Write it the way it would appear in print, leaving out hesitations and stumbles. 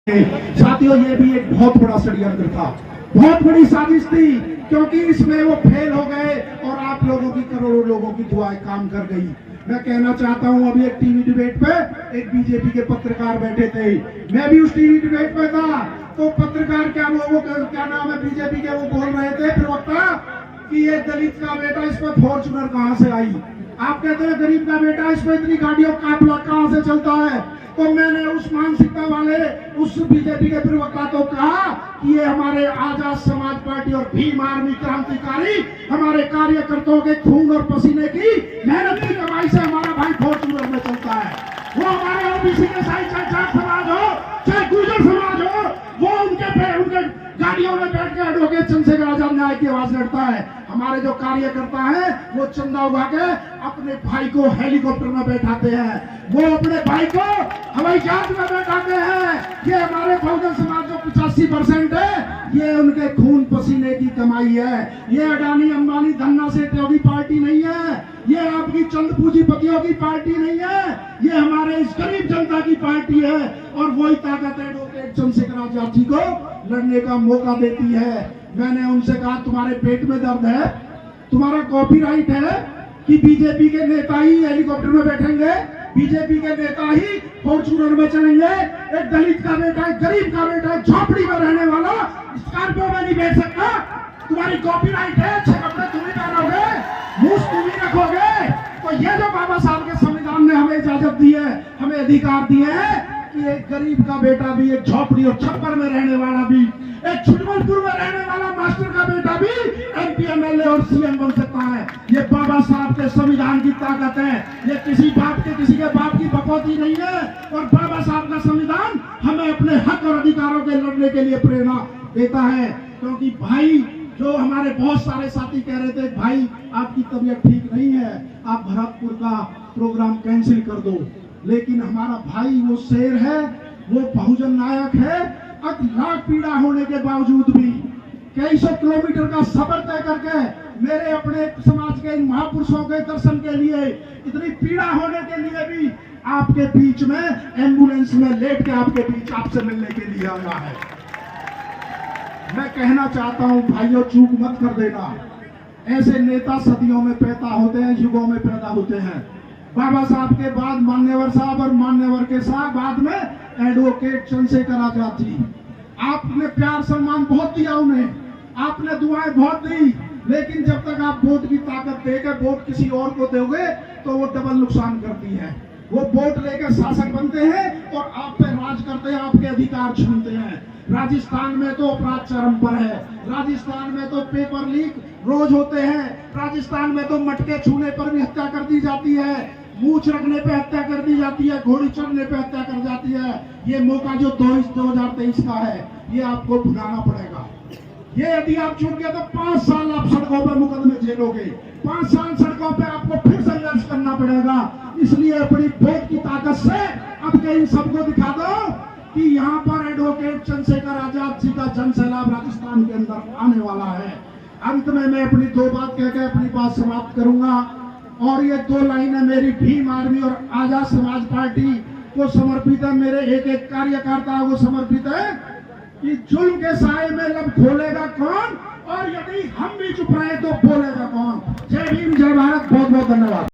साथियों, ये भी एक बहुत बड़ा षड्यंत्र था, बहुत बड़ी साजिश थी, क्योंकि इसमें वो फेल हो गए और आप लोगों की, करोड़ों लोगों की दुआएं काम कर गई। मैं कहना चाहता हूं, अभी एक टीवी डिबेट पे एक बीजेपी के पत्रकार बैठे थे, मैं भी उस टीवी डिबेट पे था। तो पत्रकार क्या नाम है बीजेपी के, वो बोल रहे थे प्रवक्ता कि ये दलित का बेटा, इस पर फॉर्चुनर कहां से आई। आप कहते हैं गरीब का बेटा, इस पर इतनी गाड़ियों का काफिला कहां से चलता है। तो मैंने उस मानसिकता वाले उस बीजेपी के प्रवक्ता को कहा कि ये हमारे आजाद समाज पार्टी और भीम आर्मी क्रांतिकारी हमारे कार्यकर्ताओं के खून और पसीने की मेहनत की कमाई से हमारा भाई फॉर्चूनर में चलता है। वो हमारे ओबीसी के साथ, चाहे जाट समाज हो चाहे गुर्जर समाज हो, वो उनके गाड़ियों में बैठ के एडवोकेट चंद्रशेखर आजाद न्याय की आवाज लड़ता है। हमारे जो कार्यकर्ता हैं वो चंदा उगा के अपने भाई को हेलीकॉप्टर में बैठाते हैं, वो अपने भाई को हवाई जहाज में बैठाते हैं। ये हमारे बहुजन समाज जो 85% है, ये उनके खून पसीने की कमाई है। ये अडानी अंबानी धन्ना सेठों की पार्टी नहीं है, ये आपकी चंद पूंजीपतियों की पार्टी नहीं है, ये हमारे इस गरीब जनता की पार्टी है। और वही ताकत एडवोकेट चंद्रशेखर आजाद जी को लड़ने का मौका देती है। मैंने उनसे कहा, तुम्हारे पेट में दर्द है, तुम्हारा कॉपीराइट है कि बीजेपी के नेता ही हेलीकॉप्टर में बैठेंगे, बीजेपी के नेता ही फॉर्चूनर में चलेंगे। एक दलित का बेटा, एक गरीब का बेटा, एक झोपड़ी में रहने वाला स्कॉर्पियो में नहीं बैठ सकता। तुम्हारी कॉपीराइट है, 6 कपड़े तुम ही पहनोगे, मूछ तुम ही रखोगे। तो ये जो बाबा साहब के संविधान ने हमें इजाजत दी है, हमें अधिकार दिए हैं कि एक गरीब का बेटा भी, एक झोपड़ी और छप्पर में रहने वाला भी, एक छुटमलपुर में रहने वाला मास्टर का बेटा भी एमपी, एमएलए और सीएम बन सकता है। ये बाबा साहब के संविधान की ताकत है, ये किसी के बाप की बकौती नहीं है। और बाबा साहब का संविधान हमें अपने हक और अधिकारों के लड़ने के लिए प्रेरणा देता है। क्योंकि भाई, जो हमारे बहुत सारे साथी कह रहे थे, भाई आपकी तबीयत ठीक नहीं है, आप भरतपुर का प्रोग्राम कैंसिल कर दो, लेकिन हमारा भाई वो शेर है, वो बहुजन नायक है। लाख पीड़ा होने के बावजूद भी कई सौ किलोमीटर का सफर तय करके मेरे अपने समाज के इन महापुरुषों के दर्शन के लिए, इतनी पीड़ा होने के लिए भी आपके बीच में एम्बुलेंस में लेट के आपके बीच आपसे मिलने के लिए आया है। मैं कहना चाहता हूं भाइयों, चूक मत कर देना। ऐसे नेता सदियों में पैदा होते हैं, युगों में पैदा होते हैं। बाबा साहब के बाद मान्यवर साहब और मान्यवर के साथ बाद में एडवोकेट चंद्रशेखर आजाद जी। आपने प्यार सम्मान बहुत दिया उन्हें, आपने दुआएं बहुत दी, लेकिन जब तक आप वोट की ताकत देकर वोट किसी और को दोगे तो वो डबल नुकसान करती है। वो वोट लेकर शासक बनते हैं और आप पे राज करते हैं, आपके अधिकार छीनते हैं। राजस्थान में तो अपराध चरम पर है, राजस्थान में तो पेपर लीक रोज होते हैं, राजस्थान में तो मटके छूने पर भी हत्या कर दी जाती है, मूछ रखने पे हत्या कर दी जाती है, घोड़ी चढ़ने पे हत्या कर जाती है। ये मौका जो 2023 का है, ये आपको भुनाना पड़ेगा। ये यदि आप चूक गए तो 5 साल आप सड़कों पर मुकदमे झेलोगे, 5 साल सड़कों पे आपको फिर संघर्ष करना पड़ेगा। इसलिए अपनी वोट की ताकत से अब इन सबको दिखा दो कि यहाँ पर एडवोकेट चंद्रशेखर आजाद जी का जन सैलाब राजस्थान के अंदर आने वाला है। अंत में मैं अपनी 2 बात कहकर अपनी बात समाप्त करूंगा, और ये 2 लाइनें मेरी भीम आर्मी और आजाद समाज पार्टी को समर्पित है, मेरे एक कार्यकर्ता को समर्पित है कि जुल्म के साए में लब खोलेगा कौन, और यदि हम भी चुप रहे तो बोलेगा कौन। जय भीम, जय भारत, बहुत बहुत धन्यवाद।